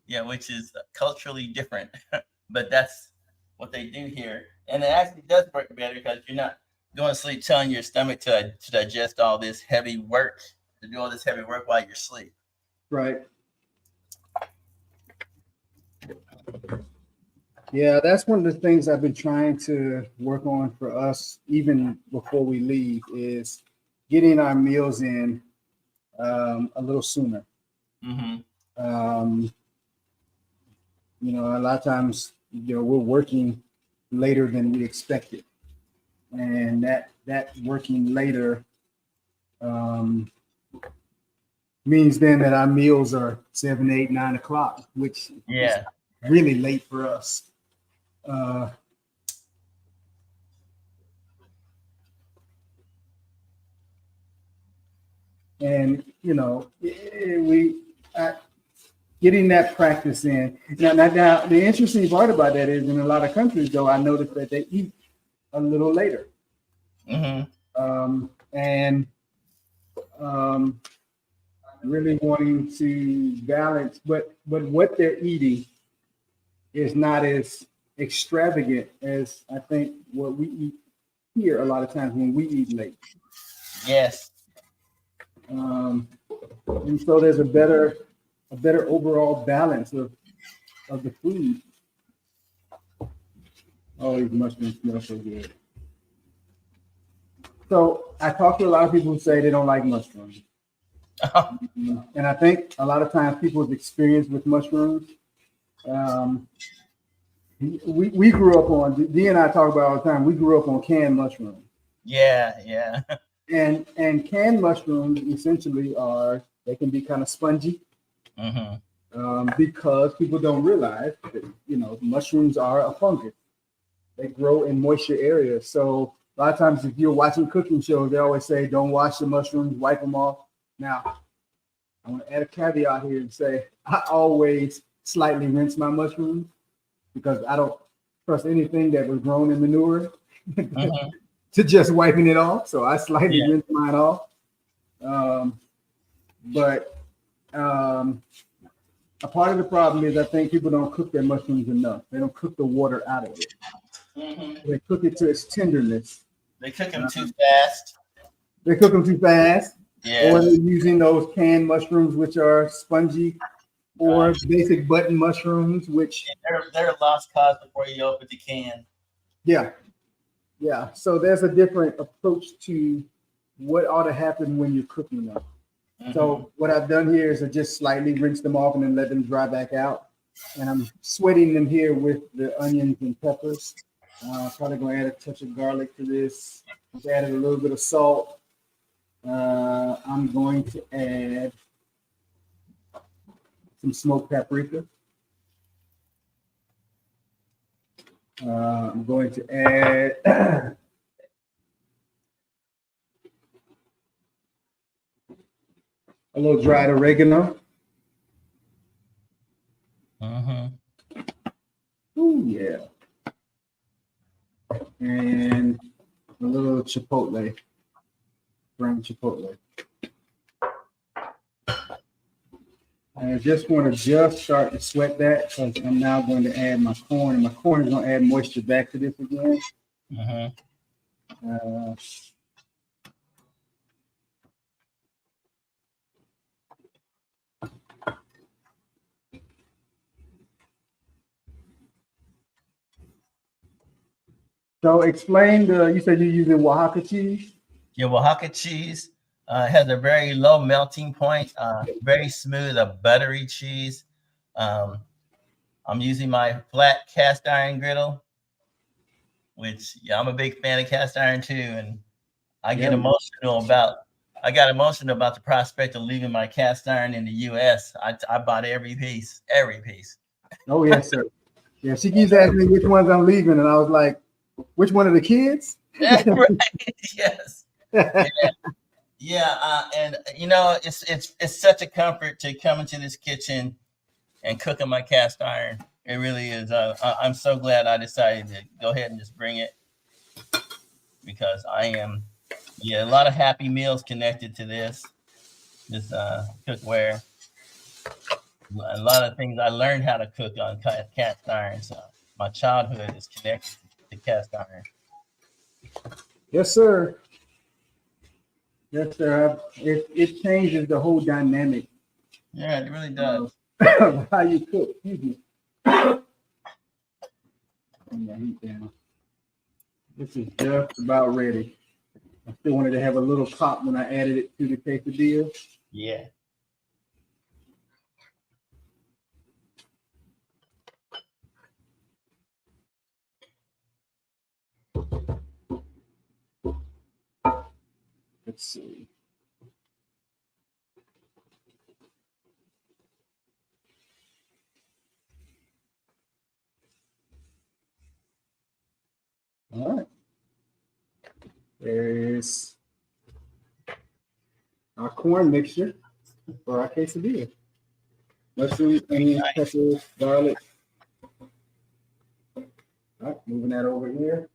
Yeah, which is culturally different, but that's what they do here, and it actually does work better because you're not going to sleep telling your stomach to digest all this heavy work, to do all this heavy work while you're asleep. Right. Yeah, that's one of the things I've been trying to work on for us, even before we leave, is getting our meals in a little sooner. Mm-hmm. A lot of times, we're working later than we expected, and that working later means then that our meals are 7, 8, 9 o'clock, which is really late for us. And getting that practice in. Now, the interesting part about that is, in a lot of countries, though, I noticed that they eat a little later. Mm-hmm. Really wanting to balance, but what they're eating is not as extravagant as I think what we eat here a lot of times when we eat late. Yes. And so there's a better overall balance of the food. Oh, these mushrooms smell so good. So I talk to a lot of people who say they don't like mushrooms. And I think a lot of times people's experience with mushrooms We grew up on, D and I talk about all the time, we grew up on canned mushrooms. Yeah. And canned mushrooms essentially they can be kind of spongy. Because people don't realize that, mushrooms are a fungus. They grow in moisture areas. So a lot of times if you're watching cooking shows, they always say, don't wash the mushrooms, wipe them off. Now, I want to add a caveat here and say, I always slightly rinse my mushrooms because I don't trust anything that was grown in manure to just wiping it off. So I slightly rinse mine off. But a part of the problem is I think people don't cook their mushrooms enough. They don't cook the water out of it. They cook it to its tenderness. They cook them too fast. They cook them too fast. Yeah. Or they're using those canned mushrooms, which are spongy, or basic button mushrooms, which they're a lost cause before you open the can. Yeah. So there's a different approach to what ought to happen when you're cooking them. So what I've done here is I just slightly rinse them off and then let them dry back out. And I'm sweating them here with the onions and peppers. Probably gonna add a touch of garlic to this. I've added a little bit of salt. I'm going to add some smoked paprika. I'm going to add a little dried oregano. Oh yeah. And a little chipotle, ground chipotle. I just want to start to sweat that because I'm now going to add my corn, and my corn is going to add moisture back to this again. So explain you said you're using Oaxaca cheese? Yeah, Oaxaca cheese has a very low melting point, very smooth, a buttery cheese. I'm using my flat cast iron griddle, which I'm a big fan of cast iron too. And I got emotional about the prospect of leaving my cast iron in the US. I bought every piece. Oh, yes, sir. Yeah, she keeps asking me which ones I'm leaving, and I was like, which one of the kids? Right. Yes. Yeah. And it's such a comfort to come into this kitchen and cook on my cast iron. It really is. I'm so glad I decided to go ahead and just bring it because a lot of happy meals connected to this cookware. A lot of things I learned how to cook on cast iron. So my childhood is connected to cast iron. Yes, sir. Yes, sir. It changes the whole dynamic. Yeah, it really does. How you cook. Excuse me. Heat down. This is just about ready. I still wanted to have a little pop when I added it to the quesadilla. Yeah. Let's see. All right. There's our corn mixture for our quesadilla. Mushrooms, onions, peppers, garlic. All right, moving that over here.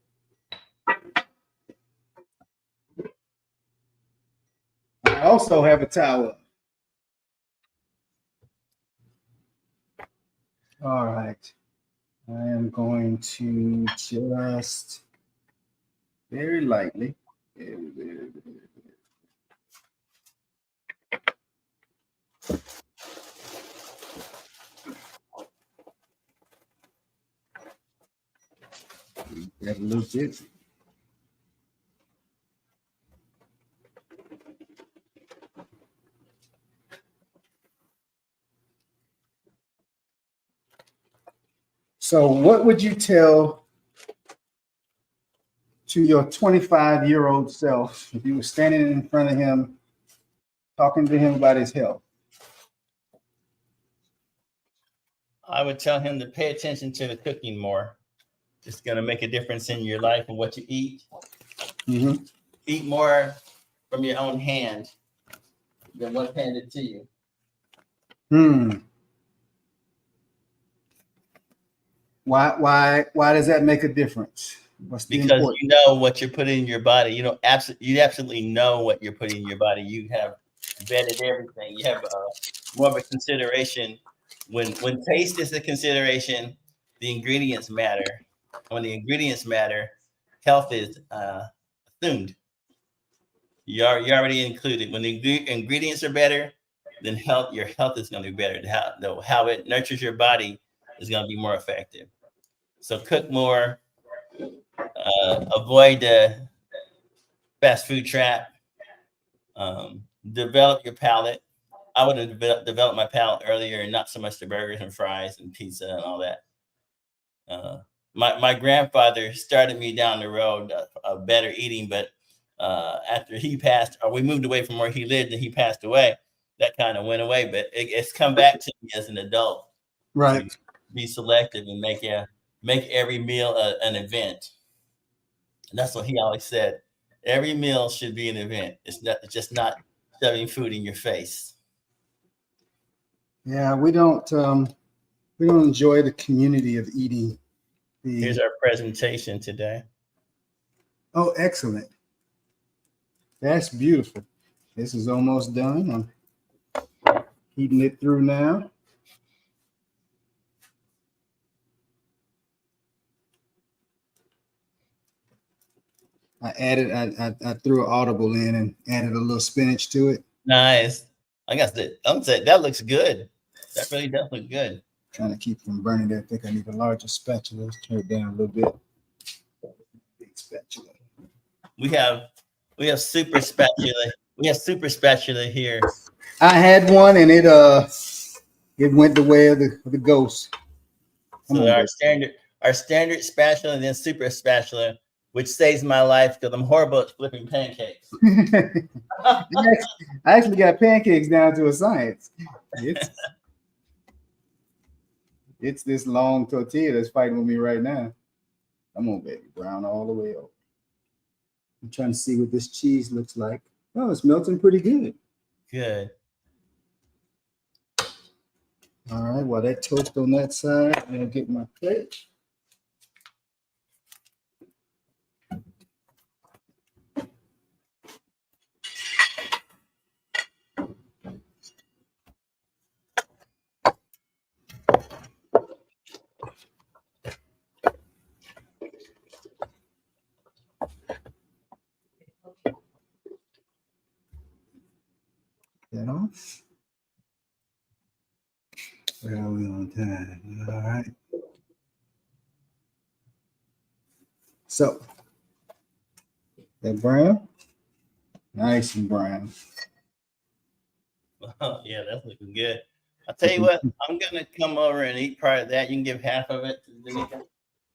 I also have a towel. All right. I am going to just very lightly. Grab a little bit. So what would you tell to your 25-year-old self if you were standing in front of him, talking to him about his health? I would tell him to pay attention to the cooking more. It's going to make a difference in your life and what you eat. Mm-hmm. Eat more from your own hand than what's handed to you. Why does that make a difference? Because you know what you're putting in your body. You absolutely know what you're putting in your body. You have vetted everything. You have more of a consideration. When taste is a consideration, the ingredients matter. When the ingredients matter, health is assumed. You're already included. When the ingredients are better, then your health is going to be better. How it nurtures your body is going to be more effective. So cook more. Avoid the fast food trap. Develop your palate. I would have developed my palate earlier, and not so much the burgers and fries and pizza and all that. My grandfather started me down the road of better eating, but after he passed, or we moved away from where he lived and he passed away, that kind of went away. But it's come back to me as an adult. Right. To be selective and make every meal an event. And that's what he always said. Every meal should be an event. It's just not shoving food in your face. Yeah, we don't enjoy the community of eating. Here's our presentation today. Oh, excellent. That's beautiful. This is almost done. I'm heating it through now. I threw an audible in and added a little spinach to it. Nice. I guess that looks good. That really does look good. Trying to keep from burning it. I think I need a larger spatula. Let's turn it down a little bit. Big spatula. We have super spatula. We have super spatula here. I had one and it went the way of the ghost. So our standard spatula and then super spatula, which saves my life because I'm horrible at flipping pancakes. I actually got pancakes down to a science. It's this long tortilla that's fighting with me right now. Come on, baby, brown all the way over. I'm trying to see what this cheese looks like. Oh, it's melting pretty good. Good. All right, while that toast on that side, I'm gonna get my plate. That off. Where are we on time? All right. So that brown, nice and brown. Yeah, that's looking good. I'll tell you what, I'm gonna come over and eat part of that. You can give half of it to Nikki.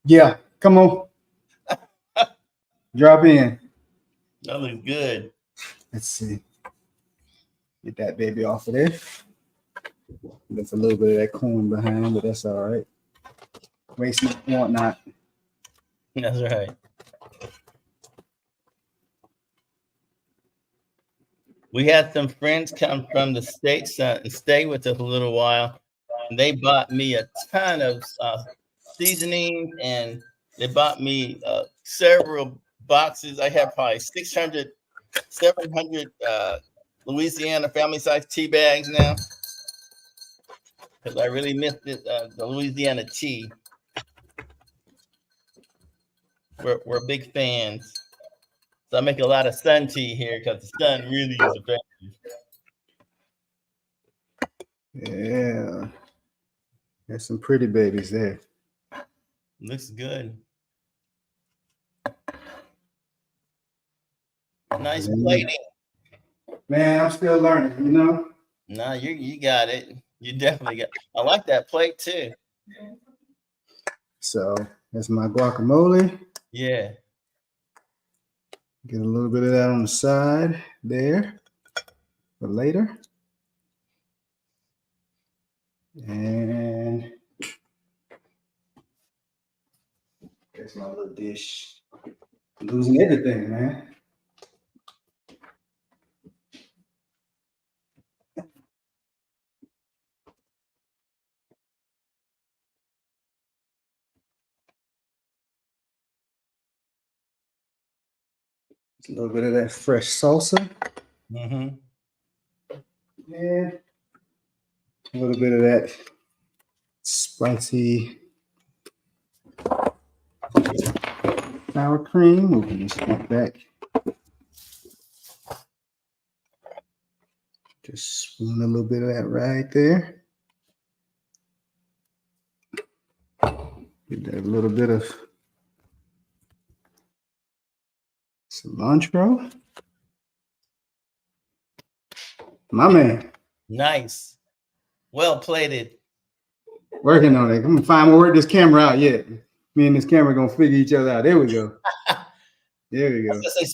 Yeah, come on. Drop in. That looks good. Let's see. Get that baby off of there. There's a little bit of that corn behind, but that's all right. Waste not, want not. That's right. We had some friends come from the States and stay with us a little while. And they bought me a ton of seasonings, and they bought me several boxes. I have probably 600, 700 Louisiana family-size tea bags now, because I really missed it, the Louisiana tea. We're big fans. So I make a lot of sun tea here because the sun really is effective. Yeah. There's some pretty babies there. Looks good. Nice plating. Man, I'm still learning, you know? No, you got it. You definitely got it. I like that plate too. So that's my guacamole. Yeah. Get a little bit of that on the side there for later. And that's my little dish. I'm losing everything, man. Just a little bit of that fresh salsa. Mm-hmm. And a little bit of that spicy sour cream. Moving this one back. Just spoon a little bit of that right there. Get that little bit of cilantro. My man. Nice. Well plated. Working on it. I'm gonna find more work this camera out yet. Me and this camera gonna figure each other out. There we go. There we I go. was gonna say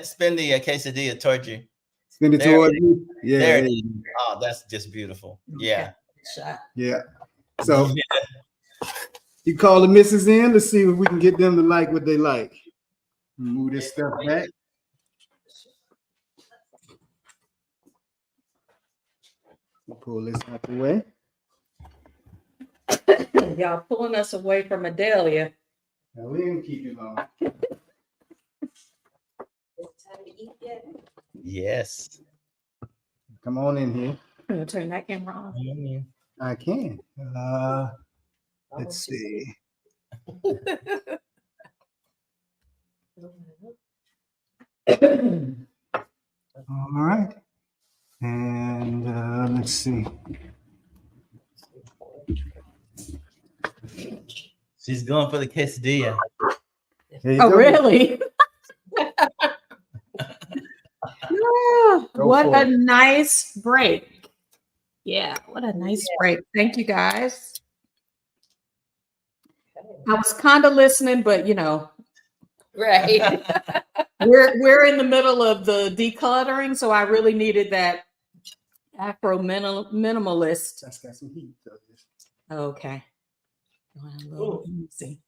spin the quesadilla towards you. Spin it There towards it you. Yeah. There it there is. you go. Oh, that's just beautiful. Yeah. Shot. Yeah. So you call the missus in. Let's see if we can get them to like what they like. Move this stuff back. Pull this out the way. Y'all pulling us away from Adelia. Now we didn't keep you long. Is it time to eat yet? Yes. Come on in here. I'm gonna turn that camera on. I can. Let's see. All right. And let's see. She's going for the quesadilla. There you Oh, go. really? Yeah, Go what for a it. nice break. Yeah, what a nice break. Thank you guys. I was kind of listening, but you know, Right. we're in the middle of the decluttering, so I really needed that Afro minimalist. That's got some heat. So just- Okay. Going a little easy.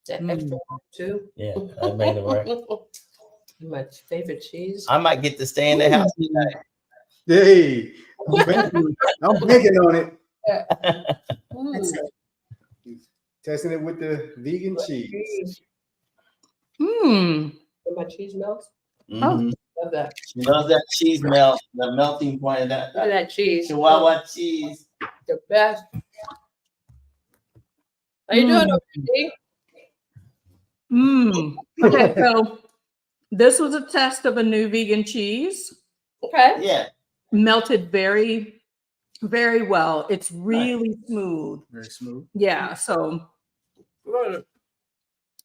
That extra too. Yeah, I made it work. My favorite cheese. I might get to stay in the house tonight. Hey, I'm thinking on it. Testing it with the vegan cheese. Hmm. When my cheese melts. Mhm. Love that. She loves that cheese melt, the melting point of Look at that that cheese. Chihuahua cheese. The best. How you doing, OPD? Okay, so this was a test of a new vegan cheese. Okay. Yeah. Melted very, very well. It's really smooth. Very smooth. Yeah, so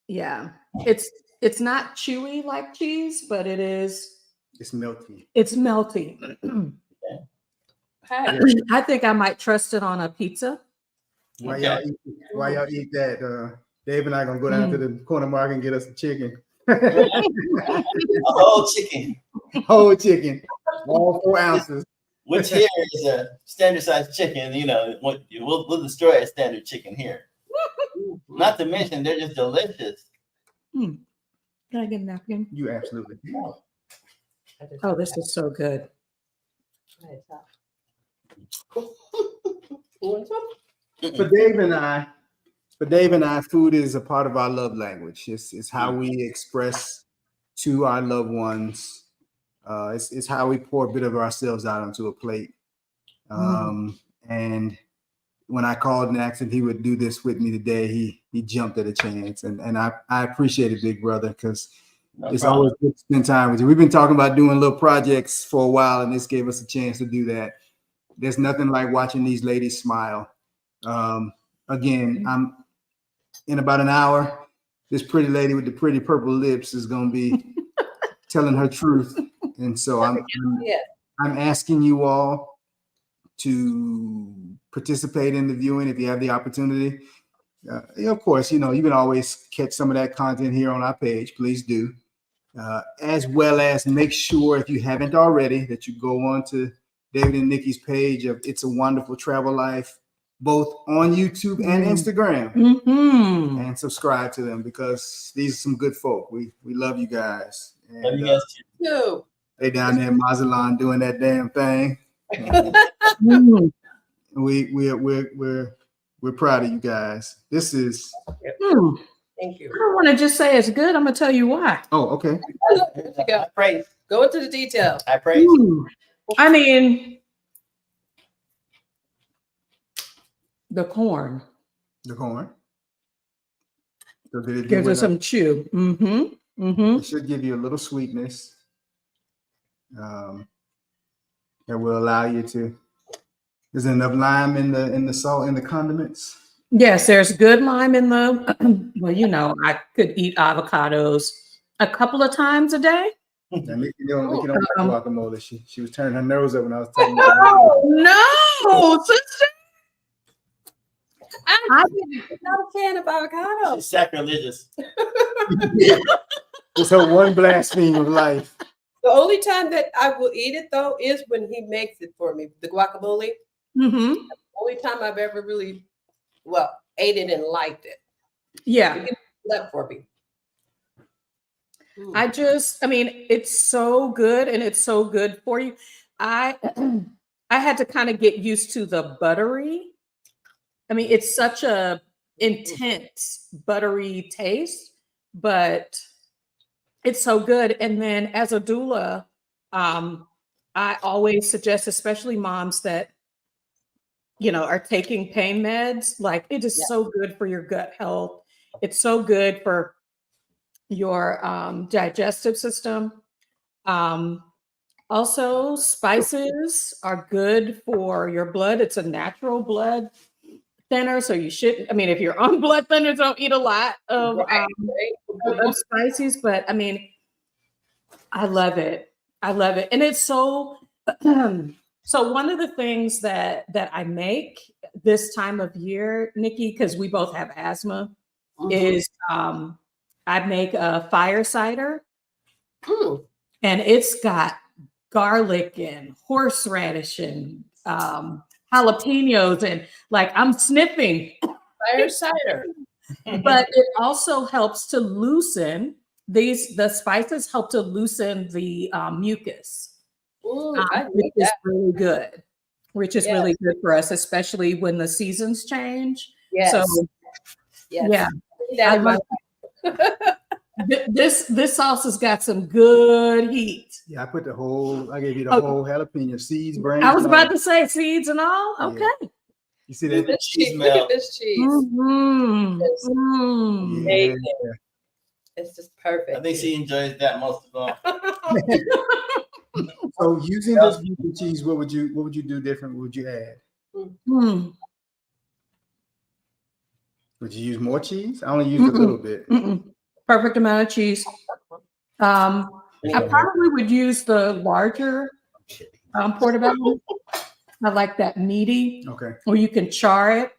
yeah. It's not chewy like cheese, but It's melty. it's melty. Hey. I think I might trust it on a pizza. While Okay. y'all eat that, Dave and I gonna go down to the corner market and get us some chicken. A whole chicken, Whole chicken, all 4 ounces. which here is a standard size chicken. You know, we'll destroy a standard chicken here. Not to mention, they're just delicious. Can I get a napkin? You absolutely. Oh, this is so good. For Dave and I, food is a part of our love language. It's how we express to our loved ones. It's how we pour a bit of ourselves out onto a plate. And when I called and asked if he would do this with me today, he jumped at a chance. And I appreciate it, big brother, because it's always good to spend time with you. We've been talking about doing little projects for a while, and this gave us a chance to do that. There's nothing like watching these ladies smile. Again, I'm in about an hour. This pretty lady with the pretty purple lips is going to be telling her truth. And so I'm asking you all to participate in the viewing if you have the opportunity. Of course, you can always catch some of that content here on our page. Please do. As well as make sure, if you haven't already, that you go on to David and Nikki's page of It's a Wonderful Travel Life, both on YouTube and Instagram, and subscribe to them, because these are some good folk. We love you guys. And, Love you guys too. they down there in Mazatlan doing that damn thing. We're proud of you guys. This is. Thank you. I don't want to just say it's good. I'm gonna tell you why. Oh, okay. I praise. Go into the detail. I praise. I mean, the corn The corn. So did it do gives what us some chew. It should give you a little sweetness. That will allow you to. Is there enough lime in the salt, in the condiments? Yes, there's good lime in the. Well, I could eat avocados a couple of times a day. Now, Nikki don't like guacamole. She was turning her nose up when I was talking about Oh no, sister! I'm not a fan of avocado. She's sacrilegious. It's her one blaspheme of life. The only time that I will eat it though is when he makes it for me. The guacamole. Mm-hmm. The only time I've ever really ate it and liked it. Yeah. Left for me. I mean, it's so good and it's so good for you. I had to kind of get used to the buttery. I mean, it's such a intense buttery taste, but it's so good. And then as a doula, I always suggest, especially moms that are taking pain meds, like it is so good for your gut health. It's so good for your digestive system. Also, spices are good for your blood. It's a natural blood thinner, so you should. I mean, if you're on blood thinners, don't eat a lot of spices. But I mean, I love it. I love it, and it's so. So one of the things that I make this time of year, Nikki, because we both have asthma, is I make a fire cider, and it's got garlic and horseradish and jalapenos, and like I'm sniffing Fire cider. but it also helps to loosen the spices help to loosen the mucus. Which is really good. Which is really good for us, especially when the seasons change. Yes. So yes. I love this sauce has got some good heat. Yeah, I gave you the whole jalapeno seeds, brains. I was about to say seeds and all. Okay. Yeah. You see that? This cheese. Look at this cheese. Yeah. It's just perfect. I think she enjoys that most of all. So using this vegan cheese, what would you do different? What would you add? Would you use more cheese? I only used a little bit. Perfect amount of cheese. I probably would use the larger portobello. I like that meaty. Okay. Or you can char it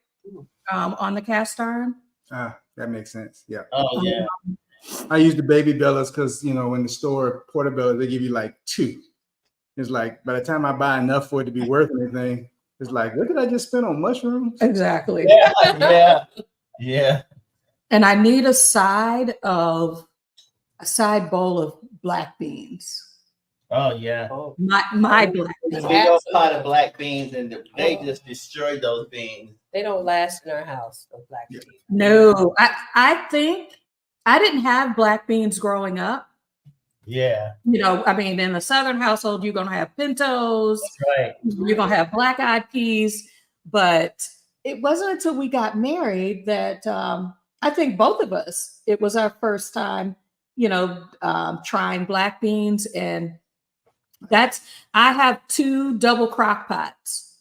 on the cast iron. That makes sense. Yeah. Oh yeah. I use the baby bellas because in the store portobello they give you like 2. It's like by the time I buy enough for it to be worth anything, it's like, look at I just spent on mushrooms. Exactly. Yeah. And I need a side bowl of black beans. Oh yeah. My black beans. Big old pot of black beans, and they just destroyed those beans. They don't last in our house. Those black beans. No, I think I didn't have black beans growing up. Yeah. I mean, in the Southern household, you're gonna have pintos. That's right. You're gonna have black-eyed peas, but it wasn't until we got married that I think both of us, it was our first time, trying black beans, and I have 2 double crock pots,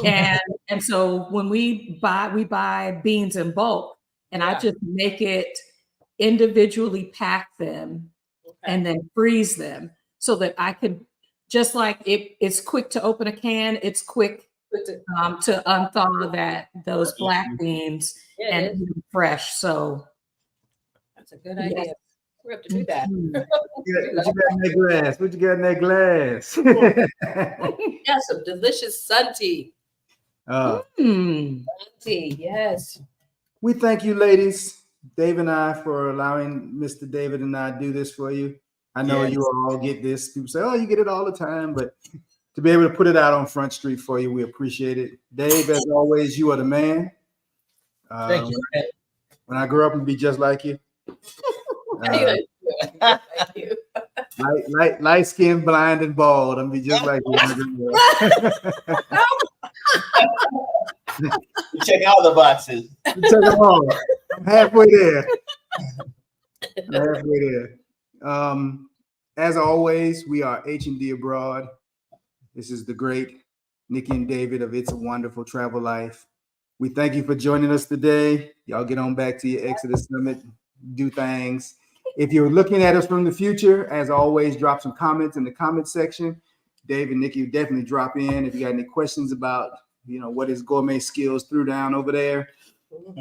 and so when we buy beans in bulk, and I just make it individually, pack them, and then freeze them so that I could, just like it's quick to open a can, it's quick to unthaw those black beans Yeah, and it is. eat 'em fresh. So That's a good idea. We have to do that. Mhm. What you got in that glass? What you got in that glass? Yeah, some delicious sun tea. Mm. Sun tea, yes. We thank you, ladies, Dave and I, for allowing Mr. David and I do this for you. I know Yes. you all get this. People say, "Oh, you get it all the time," but to be able to put it out on Front Street for you, we appreciate it. Dave, as always, you are the man. Thank you. When I grow up and be just like you, Thank you. light skin, blind, and bald, I'm be just like you. Check all the boxes. Check them all. I'm halfway there. I'm halfway there. As always, we are H&D Abroad. This is the great Nikki and David of It's a Wonderful Travel Life. We thank you for joining us today. Y'all get on back to your Exodus Summit, do things. If you're looking at us from the future, as always, drop some comments in the comment section. Dave and Nikki definitely drop in if you got any questions about, what his gourmet skills threw down over there.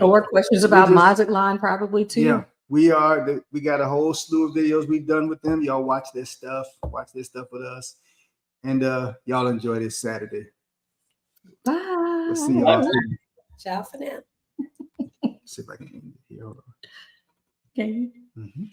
Or questions about Mazatlan, probably too. Yeah, we got a whole slew of videos we've done with them. Y'all watch this stuff with us. And y'all enjoy this Saturday. Bye. We'll see y'all soon. Ciao for now. See if I can end it here. Hold on. Okay. Mhm.